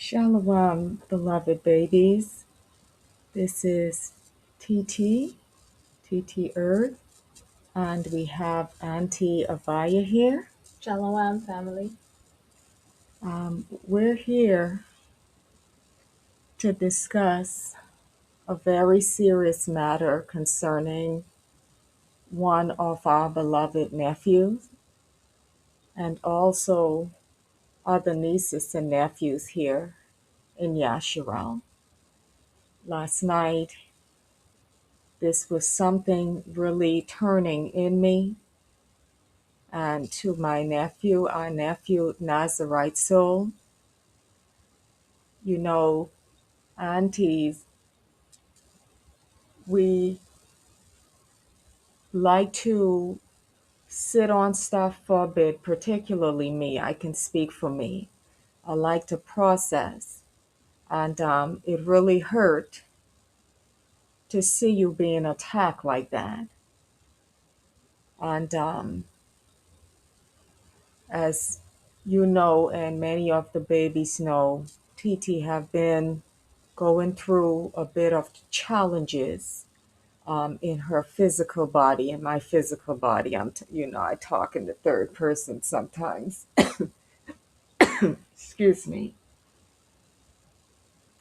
Shalom, beloved babies. This is TT Earth, and we have Auntie Avaya here. Shalom, family. We're here to discuss a very serious matter concerning one of our beloved nephews and also other nieces and nephews here in Yasharal. Last night, this was something really turning in me and to my nephew, our nephew Nazarite Soul. You know, aunties, we like to sit on stuff for a bit, particularly me. I can speak for me. I like to process. And it really hurt to see you being attacked like that. And as you know, and many of the babies know, TT have been going through a bit of challenges in her physical body, in my physical body. I talk in the third person sometimes. Excuse me.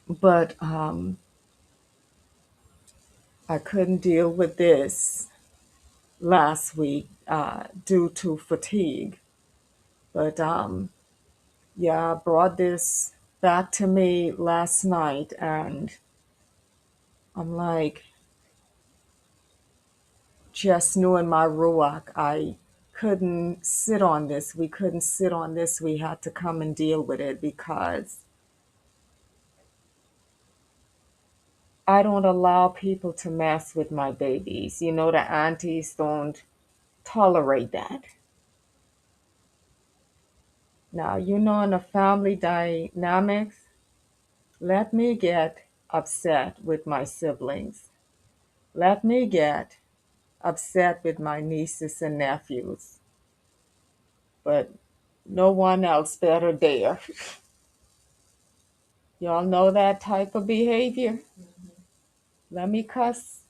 But I couldn't deal with this last week due to fatigue. But yeah, I brought this back to me last night, and I'm like, just knew in my ruach, I couldn't sit on this. We couldn't sit on this. We had to come and deal with it because I don't allow people to mess with my babies. You know, the aunties don't tolerate that. Now, you know, in the family dynamics, let me get upset with my siblings. Let me get upset with my nieces and nephews. But no one else better dare. Y'all know that type of behavior? Let me cuss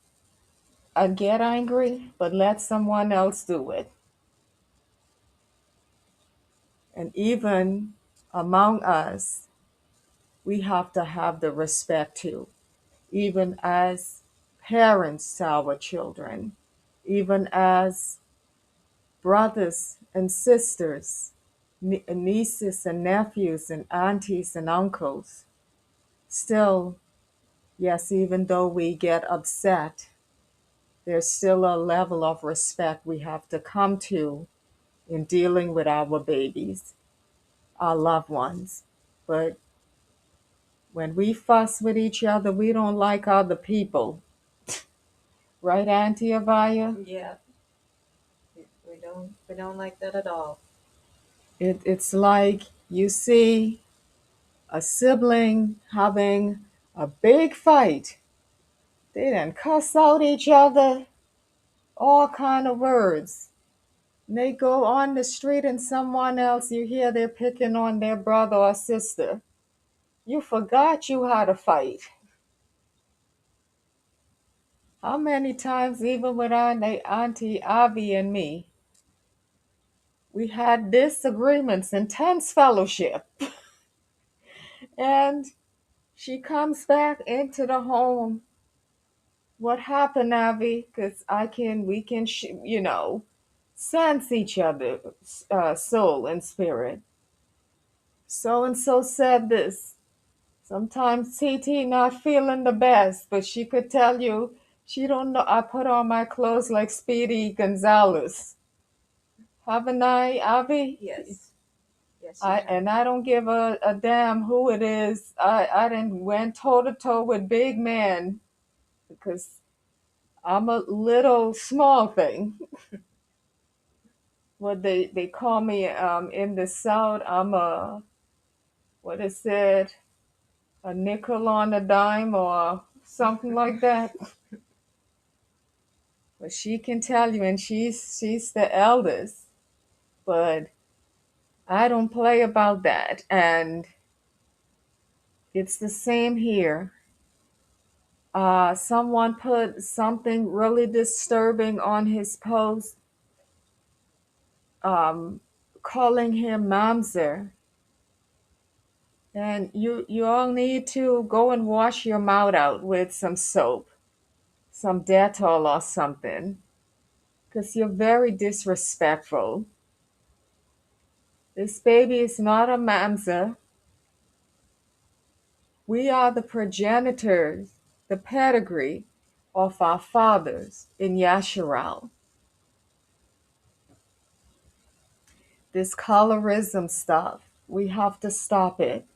and get angry, but let someone else do it. And even among us, we have to have the respect too, even as parents to our children, even as brothers and sisters, nieces and nephews, and aunties and uncles. Still, yes, even though we get upset, there's still a level of respect we have to come to in dealing with our babies, our loved ones. But when we fuss with each other, we don't like other people. Right, Auntie Avaya? Yeah, we don't like that at all. It's like you see a sibling having a big fight. They then cuss out each other, all kind of words. And they go on the street and someone else, you hear they're picking on their brother or sister. You forgot you had a fight. How many times, even with Auntie Avi and me, we had disagreements, intense fellowship. And she comes back into the home. What happened, Avi? Because we can, sense each other's soul and spirit. So and so said this. Sometimes TT not feeling the best, but she could tell you she don't know. I put on my clothes like Speedy Gonzalez. Haven't I, Avi? Yes, yes, you I have. and I don't give a damn who it is. I didn't went toe to toe with big men because I'm a little small thing. What they call me in the South, I'm a, what is it, a nickel on a dime or something like that. But she can tell you, and she's the eldest. But I don't play about that. And It's the same here. Someone put something really disturbing on his post, um, calling him MAMZER. And you all need to go and wash your mouth out with some soap, some Dettol or something, because you're very disrespectful. This baby is not a MAMZER. We are the progenitors, the pedigree of our fathers in Yasharal. This colorism stuff, we have to stop it.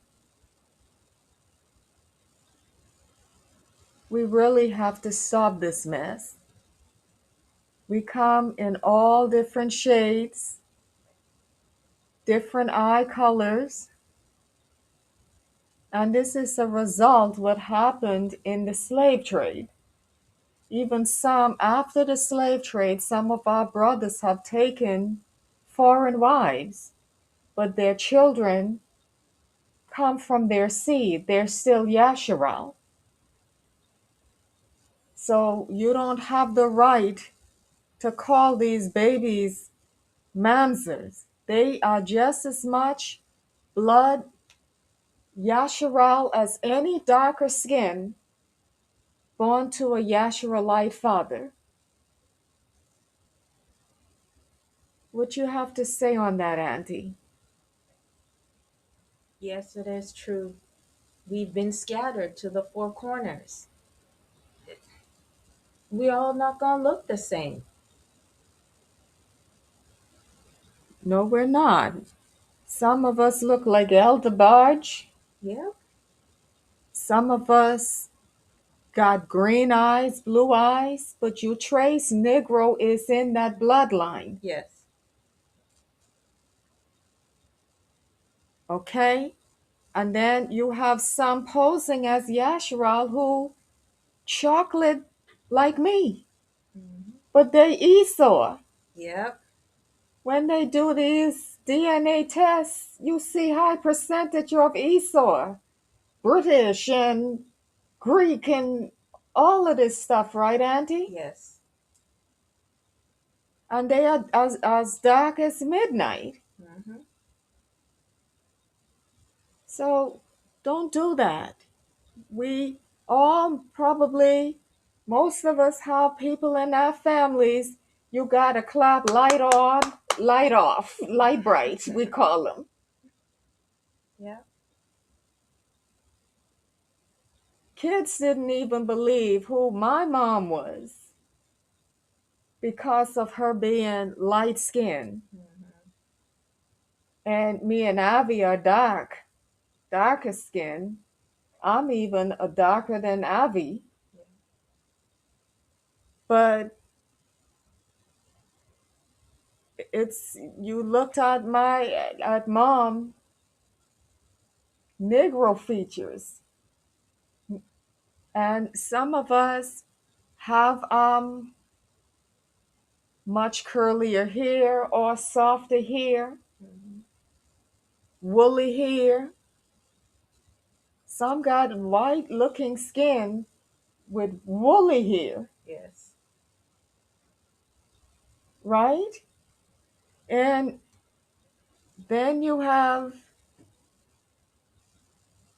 We really have to stop this mess. We come in all different shades, different eye colors, and this is a result what happened in the slave trade. Even some after the slave trade, some of our brothers have taken foreign wives, but their children come from their seed. They're still Yasharal. So you don't have the right to call these babies mamzers. They are just as much blood Yasharal as any darker skin born to a Yasharalite father. What you have to say on that, Auntie? Yes, it is true. We've been scattered to the four corners. We all not gonna look the same. No, we're not. Some of us look like Elder Barge. Yeah. Some of us got green eyes, blue eyes, but you trace Negro is in that bloodline, Yes. okay? And then you have some posing as Yasharal who chocolate like me, Hmm. but they Esau. Yep. When they do these DNA tests, you see high percentage of Esau, British and Greek and all of this stuff, right, Auntie? Yes. And they are as dark as midnight. Hmm. So don't do that. We all probably, most of us have people in our families. You gotta clap light on, light off, light bright, we call them. Yep. Kids didn't even believe who my mom was because of her being light skinned. Hmm. And me and Avi are darker skinned. I'm even a darker than Avi. But it's you looked at mom Negro features, and some of us have much curlier hair or softer hair, Hmm. woolly hair. Some got white looking skin with woolly hair, Yes. right? And then you have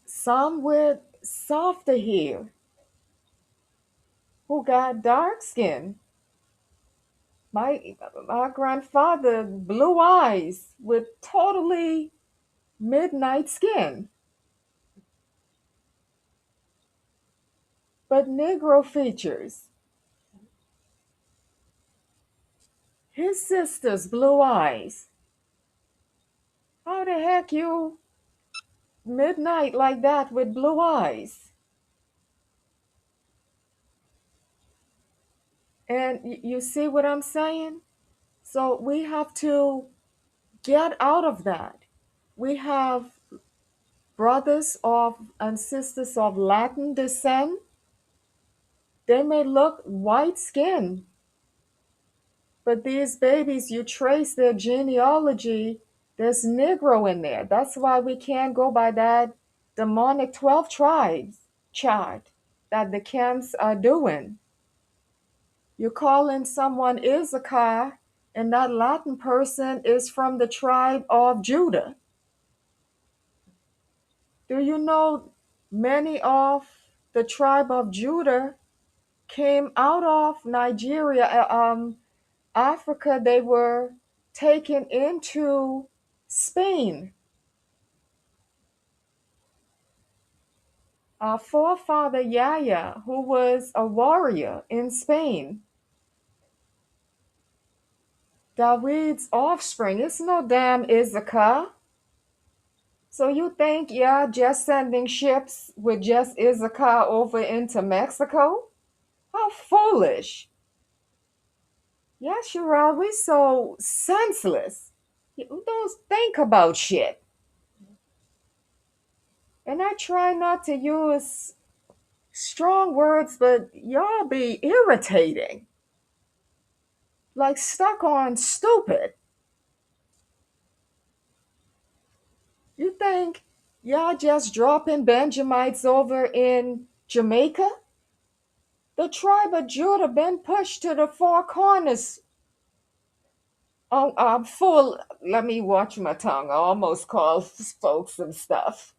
some with softer hair who got dark skin. My grandfather, blue eyes with totally midnight skin. But Negro features. His sister's blue eyes. How the heck you midnight like that with blue eyes? And you see what I'm saying? So we have to get out of that. We have brothers of and sisters of Latin descent. They may look white skinned, but these babies, you trace their genealogy, there's Negro in there. That's why we can't go by that demonic 12 tribes chart that the camps are doing. You're calling someone Issachar, and that Latin person is from the tribe of Judah. Do you know many of the tribe of Judah came out of Nigeria, Africa? They were taken into Spain. Our forefather Yahya, who was a warrior in Spain, David's offspring, it's no damn Issachar. So you think, yeah, just sending ships with just Issachar over into Mexico? How foolish. Yes, you're right. We so senseless. You don't think about shit. And I try not to use strong words, but y'all be irritating. Like stuck on stupid. You think y'all just dropping Benjamites over in Jamaica? The tribe of Judah been pushed to the four corners. Oh, I'm full. Let me watch my tongue. I almost called folks some stuff.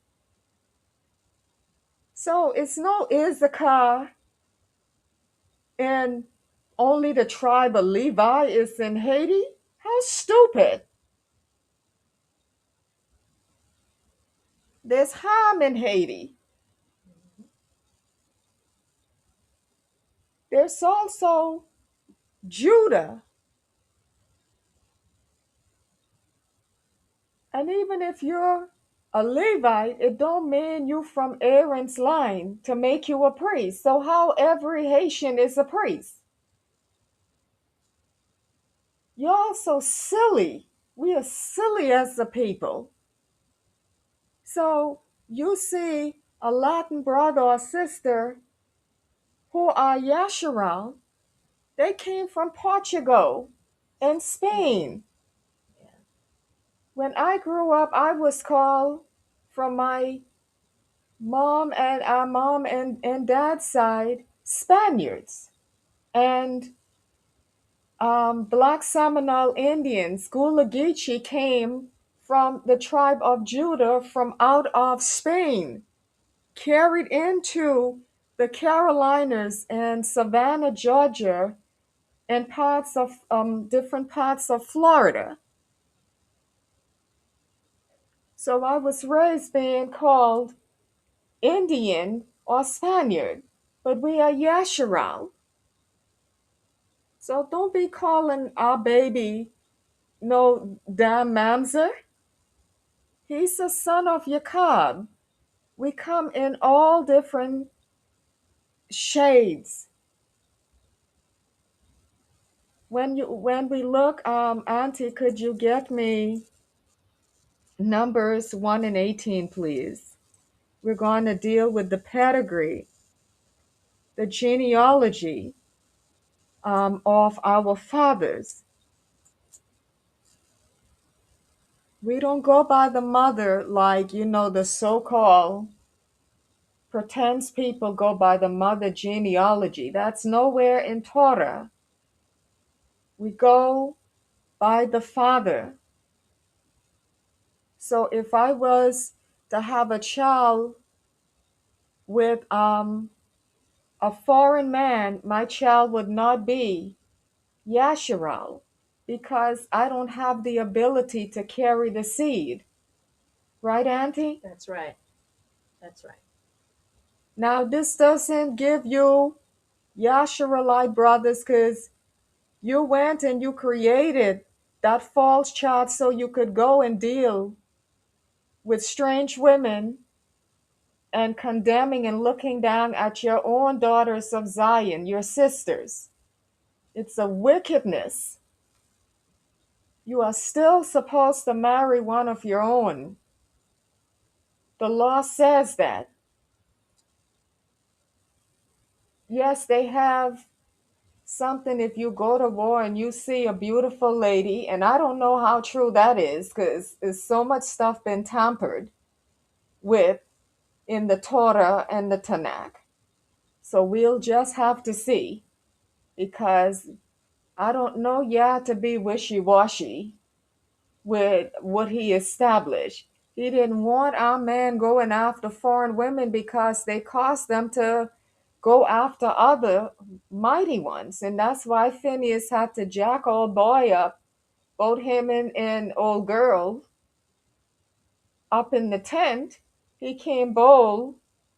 So it's no Issachar, and only the tribe of Levi is in Haiti? How stupid. There's Ham in Haiti. There's also Judah. And even if you're a Levite, it don't mean you from Aaron's line to make you a priest. So how every Haitian is a priest? Y'all so silly. We are silly as a people. So you see a Latin brother or sister who are Yasharal, they came from Portugal and Spain. When I grew up, I was called from my mom and dad's side Spaniards. And Black Seminole Indians, Gula Geechee, came from the tribe of Judah from out of Spain, carried into the Carolinas and Savannah, Georgia, and parts of different parts of Florida. So I was raised being called Indian or Spaniard, but we are Yasharal. So don't be calling our baby no damn MAMZER. He's the son of Yakab. We come in all different shades. When we look, Auntie, could you get me Numbers 1 and 18, please? We're going to deal with the pedigree, the genealogy of our fathers. We don't go by the mother like, the so-called pretends people go by the mother genealogy. That's nowhere in Torah. We go by the father. So if I was to have a child with a foreign man, my child would not be Yasharal because I don't have the ability to carry the seed. Right, Auntie? That's right. That's right. Now, this doesn't give you Yasharalite brothers because you went and you created that false child so you could go and deal with strange women and condemning and looking down at your own daughters of Zion, your sisters. It's a wickedness. You are still supposed to marry one of your own. The law says that. Yes, they have something if you go to war and you see a beautiful lady, and I don't know how true that is because there's so much stuff been tampered with. in the Torah and the Tanakh. So we'll just have to see, because I don't know Yah to be wishy-washy with what he established. He didn't want our man going after foreign women because they caused them to go after other mighty ones. And that's why Phineas had to jack old boy up, both him and old girl, up in the tent. He came bold,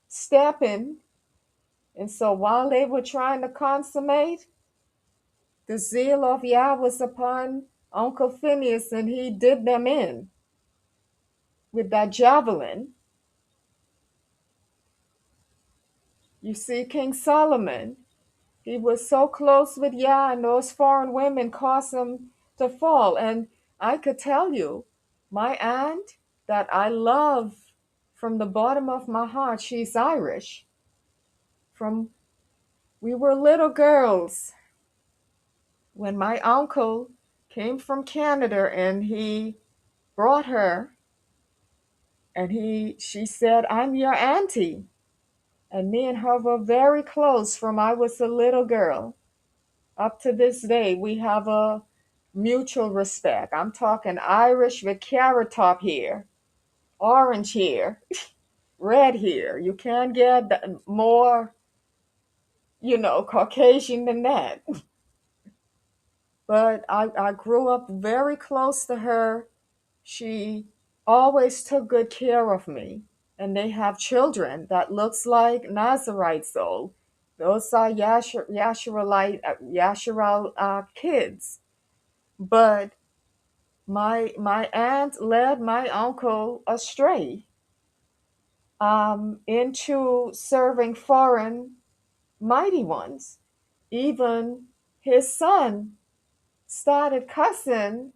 stepping. And so while they were trying to consummate, the zeal of Yah was upon Uncle Phineas, and he did them in with that javelin. You see, King Solomon, he was so close with Yah, and those foreign women caused him to fall. And I could tell you, my aunt that I love from the bottom of my heart, she's Irish. From we were little girls when my uncle came from Canada, and he brought her, and she said, "I'm your auntie." And me and her were very close from I was a little girl. Up to this day, we have a mutual respect. I'm talking Irish with carrot top hair, orange hair, red hair. You can't get more, Caucasian than that. But I grew up very close to her. She always took good care of me. And they have children that looks like Nazarite soul. Those are Yasharal kids. But my aunt led my uncle astray, into serving foreign mighty ones. Even his son started cussing.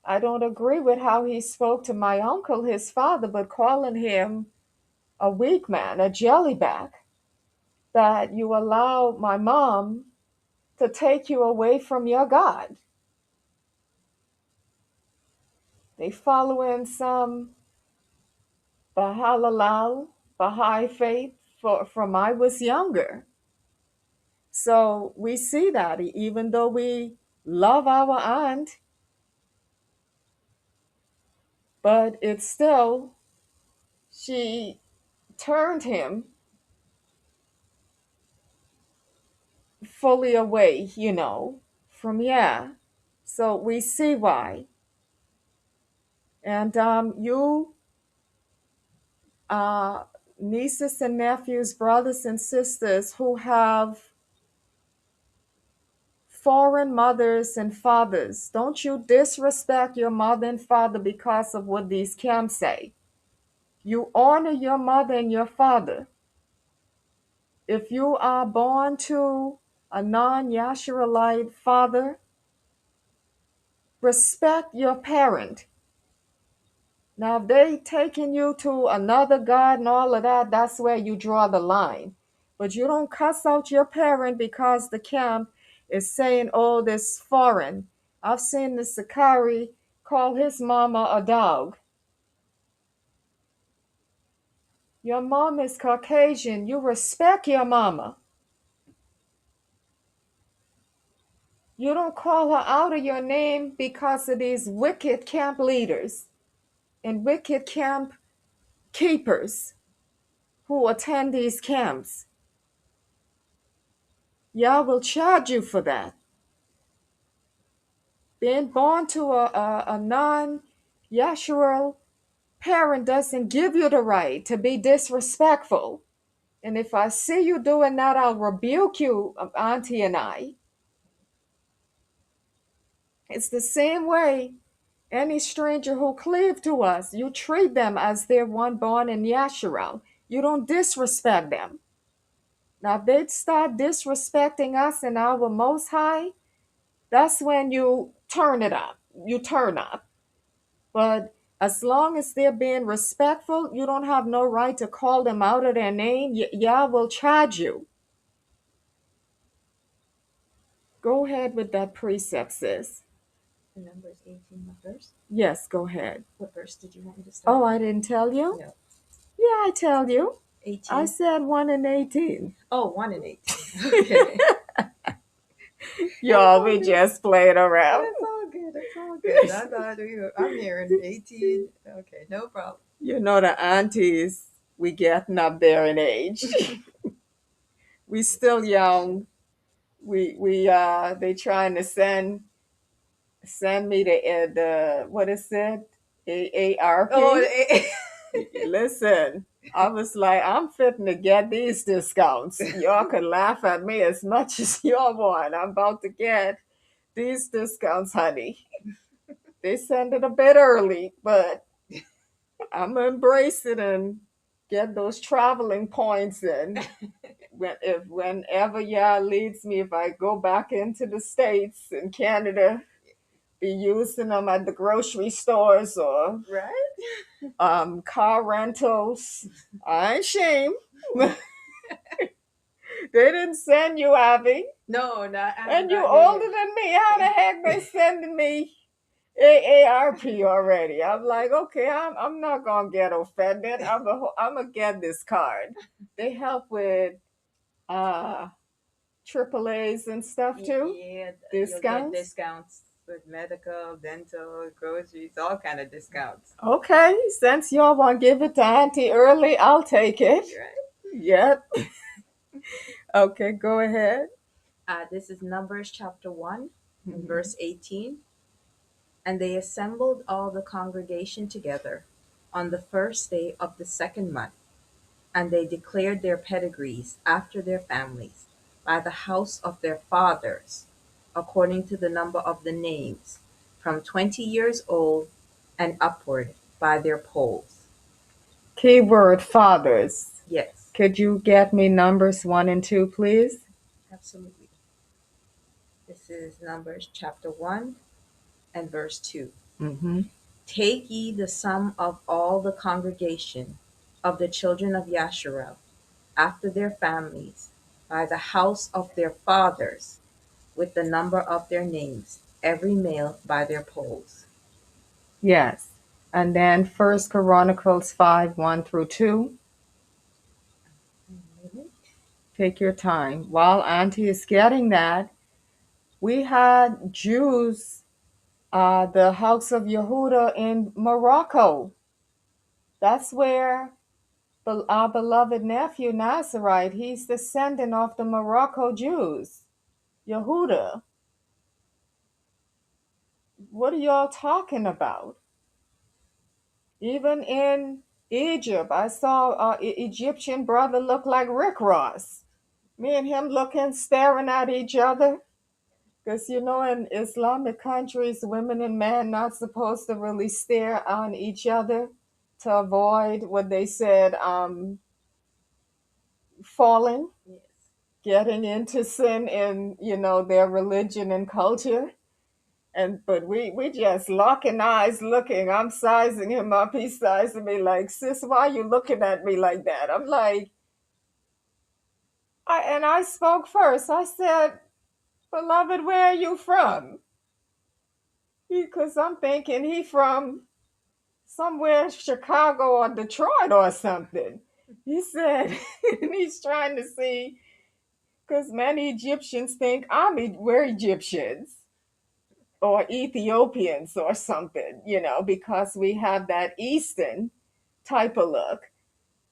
I don't agree with how he spoke to my uncle, his father, but calling him a weak man, a jellyback, that you allow my mom to take you away from your God. They follow in some Bahalal, Baha'i faith from I was younger. So we see that even though we love our aunt, but it's still, she turned him fully away, from yeah. So we see why. And you, uh, nieces and nephews, brothers and sisters who have foreign mothers and fathers, don't you disrespect your mother and father because of what these camps say. You honor your mother and your father. If you are born to a non-Yasharalite father, respect your parent. Now, if they taking you to another God and all of that, that's where you draw the line. But you don't cuss out your parent because the camp is saying, oh, this foreign. I've seen the Sakari call his mama a dog. Your mom is Caucasian. You respect your mama. You don't call her out of your name because of these wicked camp leaders and wicked camp keepers who attend these camps. Yah will charge you for that. Being born to a non-Yasharal parent doesn't give you the right to be disrespectful. And if I see you doing that, I'll rebuke you, Auntie and I. It's the same way any stranger who cleave to us, you treat them as they're one born in Yasharal. You don't disrespect them. Now, if they start disrespecting us and our Most High, that's when you turn it up. You turn up. But as long as they're being respectful, you don't have no right to call them out of their name. Yah will charge you. Go ahead with that precept, sis. Numbers 18, what verse? Yes, go ahead. What verse did you want me to start? Oh, I didn't tell you? No. Yeah, I tell you. I 18. said 1 and 18. Oh, 1 and 18. Okay. It's Y'all all be good. just playing around. It's all good. It's all good. I thought I'm hearing 18. Okay, no problem. You know the aunties, we getting up there in age. We still Discretion. young. We they trying to send me the what is it? Oh, AARP. Listen, I was like, I'm fitting to get these discounts. Y'all can laugh at me as much as y'all want. I'm about to get these discounts, honey. They send it a bit early, but I'm gonna embrace it and get those traveling points in. Whenever y'all leads me, if I go back into the States and Canada, be using them at the grocery stores or right? car rentals. I ain't shame. They didn't send you, Abby. No, not I'm And you not here older than me. How the heck they sending me AARP already? I'm like, okay, I'm not gonna get offended. I'm gonna get this card. They help with uh AAAs and stuff too. Yeah, you'll get Discounts. discounts with medical, dental, groceries, all kind of discounts. Okay, since y'all want to give it to Auntie early, I'll take it. Right? Yep. Okay, go ahead. This is Numbers chapter 1 and Mhm. verse 18. And they assembled all the congregation together on the first day of the second month, and they declared their pedigrees after their families, by the house of their fathers, according to the number of the names, from 20 years old and upward, by their polls. Keyword fathers. Yes, Could you get me numbers 1 and 2, please? absolutely. This is Numbers chapter 1 and verse 2. Mm-hmm. Take ye the sum of all the congregation of the children of Yasharel, after their families, by the house of their fathers, with the number of their names, every male by their polls. Yes. And then First Chronicles 5, 1 through 2. Take your time. While Auntie is getting that, we had Jews, the house of Yehuda in Morocco. That's where our beloved nephew Nazarite, he's descendant of the Morocco Jews. Yehuda, what are y'all talking about? Even in Egypt, I saw an Egyptian brother look like Rick Ross. Me and him looking, staring at each other. Because you know, in Islamic countries, women and men not supposed to really stare on each other to avoid what they said, falling, Yes. getting into sin in their religion and culture. And but we just locking eyes, looking. I'm sizing him up. He's sizing me like, sis, why are you looking at me like that? I'm like, I spoke first. I said, beloved, where are you from? Because I'm thinking he from somewhere Chicago or Detroit or something. He said, and he's trying to see, because many Egyptians think we're Egyptians or Ethiopians or something, because we have that Eastern type of look.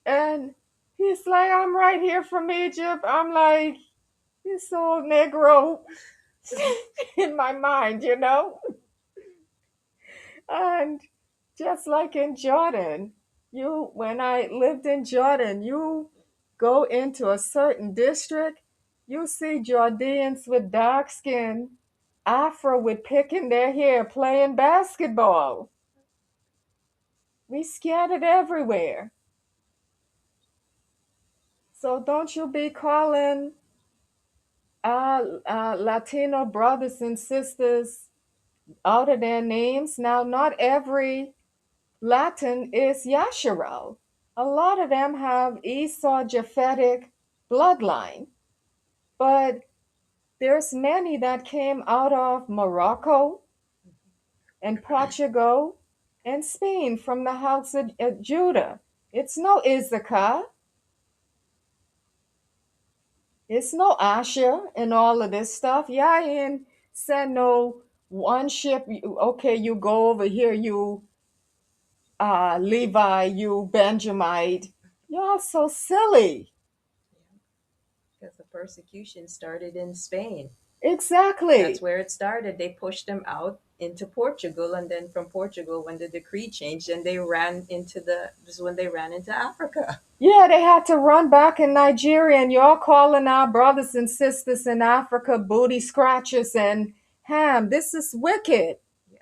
And he's like, I'm right here from Egypt. I'm like, this old Negro in my mind. And just like in Jordan, when I lived in Jordan, you go into a certain district, you see Jordanians with dark skin, Afro with picking their hair, playing basketball. We scattered everywhere. So don't you be calling Latino brothers and sisters out of their names. Now, not every Latin is Yasharal. A lot of them have Esau Japhetic bloodline, but there's many that came out of Morocco and Portugal and Spain from the house of Judah. It's no Issachar. It's no Asher and all of this stuff. Yeah, I ain't send no one ship. Okay, you go over here, you Levi, you Benjamite. Y'all so silly. Because the persecution started in Spain. That's Exactly. where it started. They pushed them out into Portugal, and then from Portugal, when the decree changed, and they ran into this is when they ran into Africa. Yeah, they had to run back in Nigeria, and y'all calling our brothers and sisters in Africa booty scratchers and ham. This is wicked. Yeah.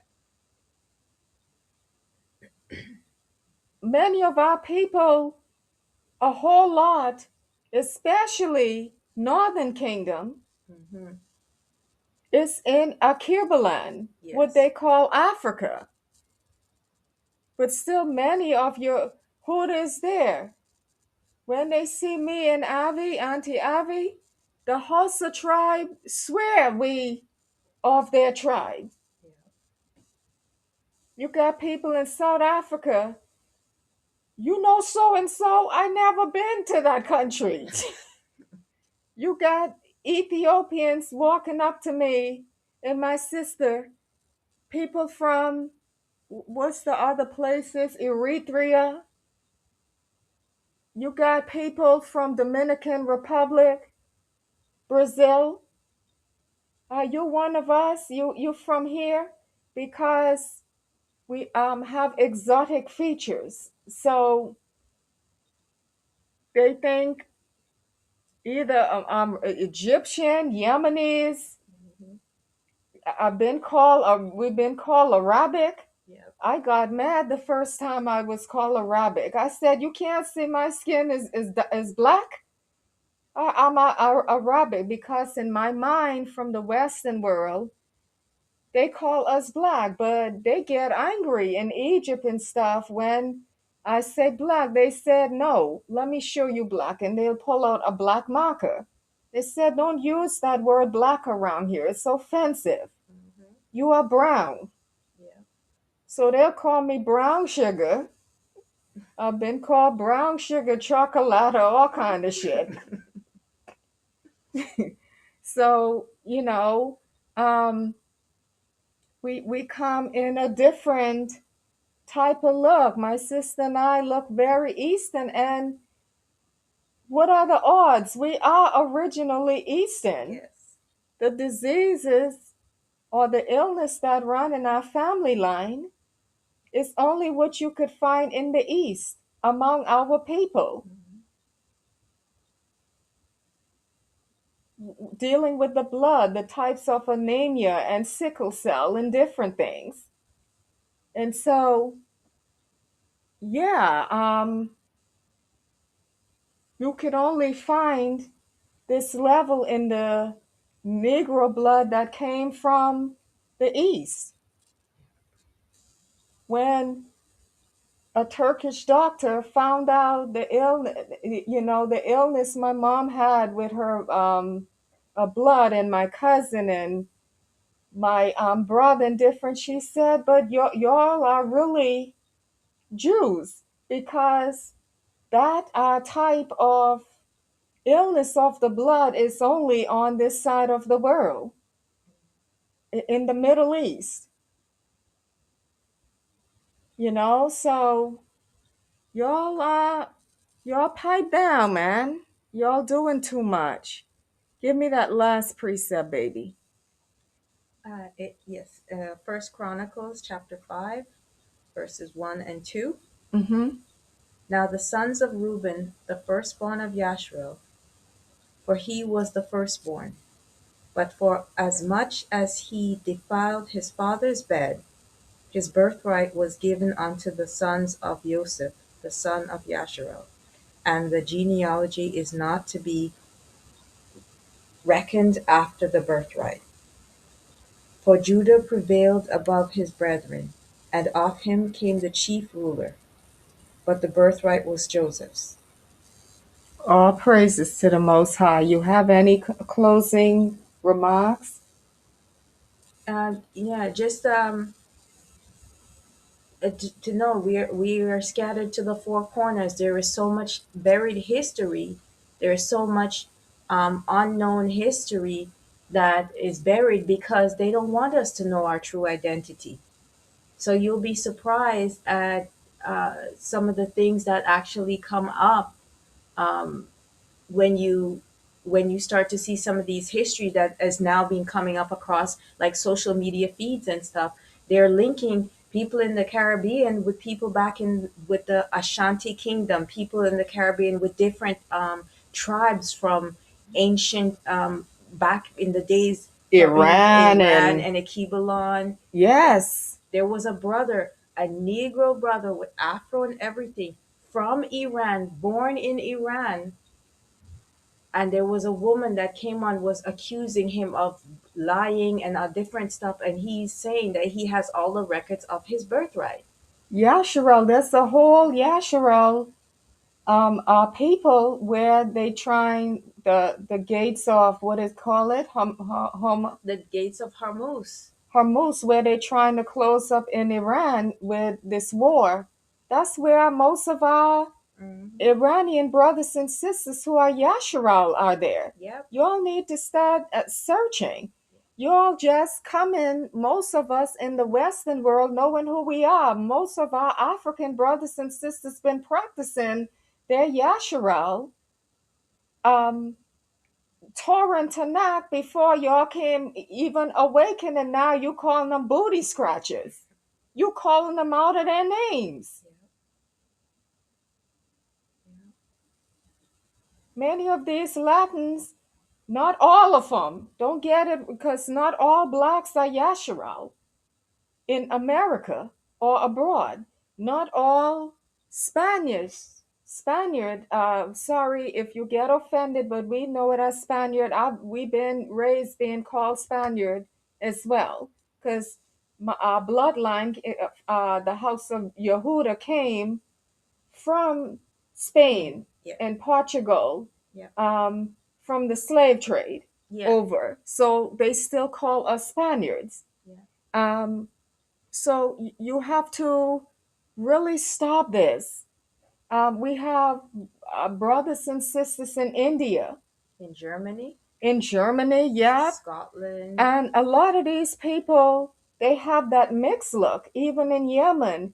Many of our people, a whole lot, especially Northern Kingdom, Hmm. is in Akibaland, what Yes. they call Africa. But still, many of your hood is there. When they see me and Avi, Auntie Avi, the Hausa tribe swear we of their tribe. Yeah. You got people in South Africa, you know so and so, I never been to that country. You got Ethiopians walking up to me and my sister, people from what's the other places? Eritrea. You got people from Dominican Republic, Brazil. Are you one of us? You from here? Because we have exotic features. So they think either Egyptian, Yemenis. Hmm. We've been called Arabic. Yeah. I got mad the first time I was called Arabic. I said, "You can't see my skin is black. I'm Arabic because in my mind, from the Western world, they call us black, but they get angry in Egypt and stuff when I say black. They said, no, let me show you black. And they'll pull out a black marker. They said, don't use that word black around here. It's offensive. Hmm. You are brown. Yeah. So they'll call me brown sugar. I've been called brown sugar, chocolate, all kind of shit. So, um, we come in a different type of look. My sister and I look very Eastern, and what are the odds? We are originally Eastern. Yes. The diseases or the illness that run in our family line is only what you could find in the East among our people, Hmm. dealing with the blood, the types of anemia and sickle cell and different things. And so, yeah, you could only find this level in the Negro blood that came from the East. When a Turkish doctor found out the illness my mom had with her blood and my cousin and my brother and different, she said, but y'all are really Jews because that type of illness of the blood is only on this side of the world, in the Middle East, so y'all y'all pipe down, man. Y'all doing too much. Give me that last precept, baby. Yes. First Chronicles chapter 5, verses 1 and 2. Mm-hmm. Now the sons of Reuben, the firstborn of Yashruel, for he was the firstborn. But for as much as he defiled his father's bed, his birthright was given unto the sons of Joseph, the son of Yasharel. And the genealogy is not to be reckoned after the birthright. For Judah prevailed above his brethren, and of him came the chief ruler, but the birthright was Joseph's. All praises to the Most High. You have any closing remarks? Yeah, just to know we are scattered to the four corners. There is so much buried history. There is so much unknown history that is buried because they don't want us to know our true identity. So you'll be surprised at some of the things that actually come up um, when you start to see some of these history that is now being coming up across like social media feeds and stuff. They're linking people in the Caribbean with people back in with the Ashanti Kingdom, people in the Caribbean with different tribes from ancient back in the days from in Iran Iran and and Akibalon. yes. There was a brother, a Negro brother with afro and everything from Iran, born in Iran, and there was a woman that came on was accusing him of lying and different stuff, and he's saying that he has all the records of his birthright. Yasharal, that's a whole Yasharal people where they trying the gates of what is call it The gates of Hormuz. Hormuz, where they trying to close up in Iran with this war. That's where most of our Hmm. Iranian brothers and sisters who are Yasharal are there. Yep. You all need to start searching. You all just come in, most of us in the Western world, knowing who we are. Most of our African brothers and sisters been practicing their Yasharal, um, Torah and Tanakh before y'all came even awaken, and now you calling them booty scratchers. You calling them out of their names. Yep. Many of these Latins, not all of them, don't get it because not all blacks are Yasharal in America or abroad. Not all Spaniard, sorry if you get offended, but we know it as Spaniard. We've been raised being called Spaniard as well because our bloodline, the house of Yehuda, came from Spain Yeah. and Portugal, Yeah. from the slave trade Yeah. over. So they still call us Spaniards. Yeah. Um, so you have to really stop this. We have brothers and sisters in India, In Germany, in Germany, yeah. Scotland. And a lot of these people, they have that mixed look. Even in Yemen,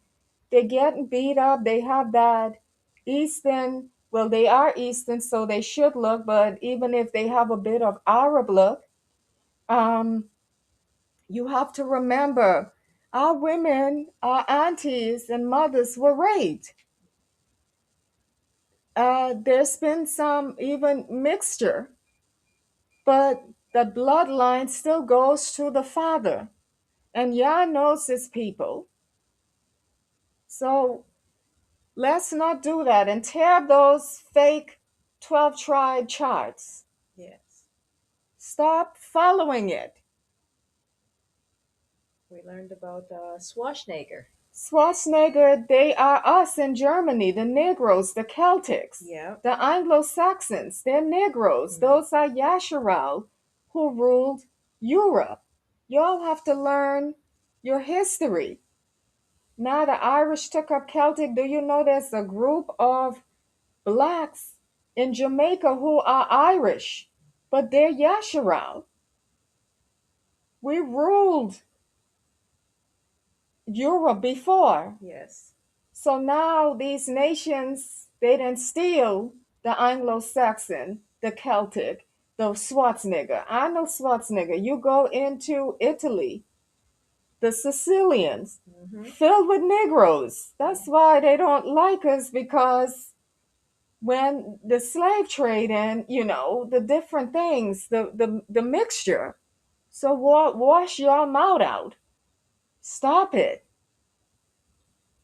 they're getting beat up. They have that Eastern, well, they are Eastern, so they should look, but even if they have a bit of Arab look, um, you have to remember our women, our aunties and mothers were raped. There's been some even mixture, but the bloodline still goes to the father. And Yah knows his people. So let's not do that and tear up those fake 12 tribe charts. Yes. Stop following it. We learned about Schwarzenegger. Schwarzenegger, they are us in Germany, the Negroes, the Celtics, Yeah. the Anglo Saxons, they're Negroes. Those are Yasharal who ruled Europe. Y'all have to learn your history. Now the Irish took up Celtic. Do you know there's a group of blacks in Jamaica who are Irish, but they're Yasharal? We ruled Europe before. Yes. So now these nations, they didn't steal the Anglo-Saxon, the Celtic, the Schwarzenegger. Arnold Schwarzenegger. You go into Italy, the Sicilians, Hmm. filled with Negroes. That's why they don't like us, because when the slave trade and the different things, the mixture. So wash your mouth out. Stop it.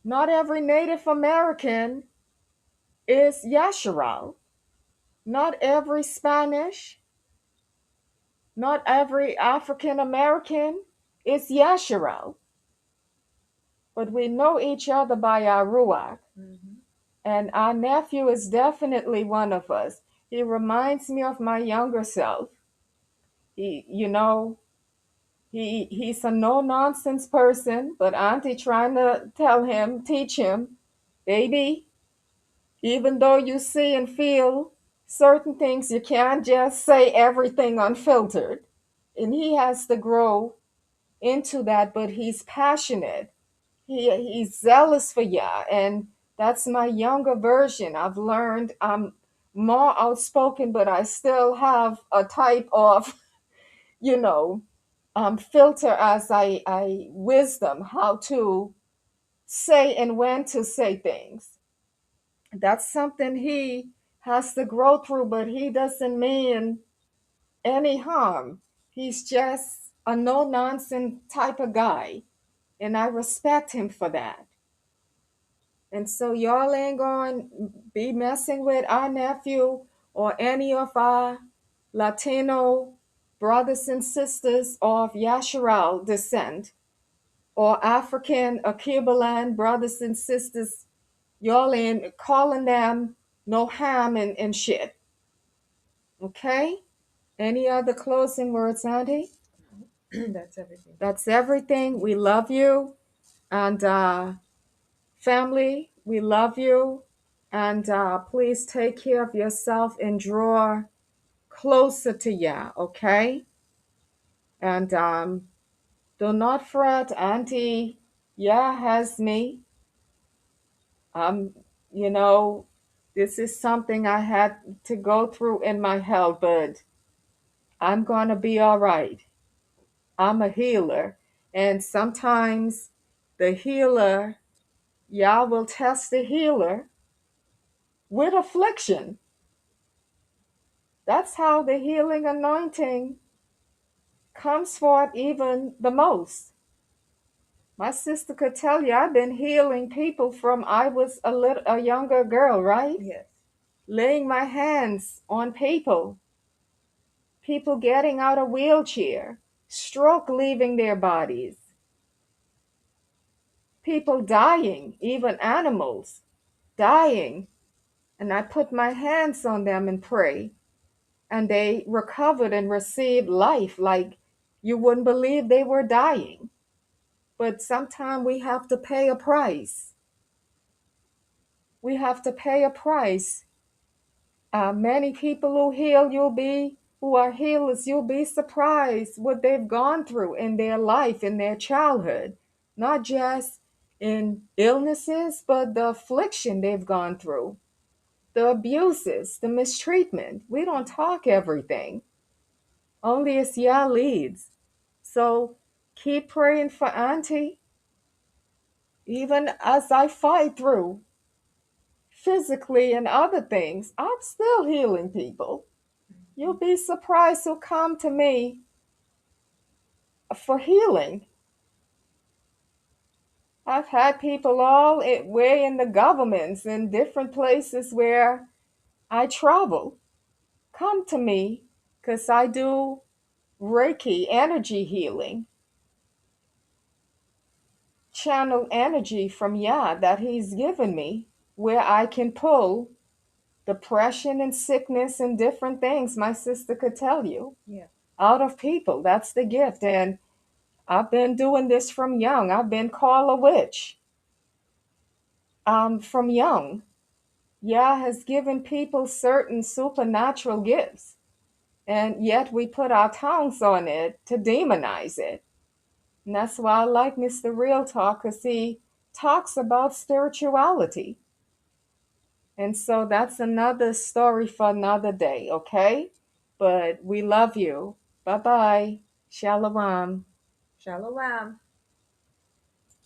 Not every Native American is Yasharal. Not every Spanish, not every African American is Yasharal. But we know each other by our Ruach. Hmm. And our nephew is definitely one of us. He reminds me of my younger self. He, He's a no nonsense person, but Auntie trying to tell him, teach him, baby, even though you see and feel certain things, you can't just say everything unfiltered. And he has to grow into that, but he's passionate. He's zealous for Yah, and that's my younger version. I've learned I'm more outspoken, but I still have a type of, you know, filter as I wisdom how to say and when to say things. That's something he has to grow through, but he doesn't mean any harm. He's just a no nonsense type of guy, and I respect him for that. And so y'all ain't going to be messing with our nephew or any of our Latino brothers and sisters of Yasharal descent or African or Cuban brothers and sisters. Y'all ain't calling them no ham and shit. Okay? Any other closing words, Auntie? That's everything. That's everything. We love you. And family, we love you. And please take care of yourself and draw closer to Yah, okay? And do not fret, Auntie. Yah has me. Um, you know, this is something I had to go through in my health, but I'm gonna be all right. I'm a healer. And sometimes the healer, Yah will test the healer with affliction. That's how the healing anointing comes forth even the most. My sister could tell you I've been healing people from I was a younger girl, right? Yes. Laying my hands on people, people getting out of wheelchair, stroke leaving their bodies, people dying, even animals dying. And I put my hands on them and pray, and they recovered and received life like you wouldn't believe they were dying. But sometimes we have to pay a price. We have to pay a price. Many people who are healers, you'll be surprised what they've gone through in their life, in their childhood, not just in illnesses, but the affliction they've gone through, the abuses, the mistreatment. We don't talk everything. Only as Yah leads. So keep praying for Auntie, even as I fight through physically and other things. I'm still healing people. You'll be surprised who come to me for healing. I've had people way in the governments in different places where I travel come to me because I do Reiki energy healing, channel energy from Yah that He's given me, where I can pull depression and sickness and different things my sister could tell you Yeah. out of people. That's the gift. And I've been doing this from young. I've been called a witch from young. Yah has given people certain supernatural gifts, and yet we put our tongues on it to demonize it. And that's why I like Mr. Real Talk, because he talks about spirituality. And so that's another story for another day, okay? But we love you. Bye bye. Shalom. Shalom.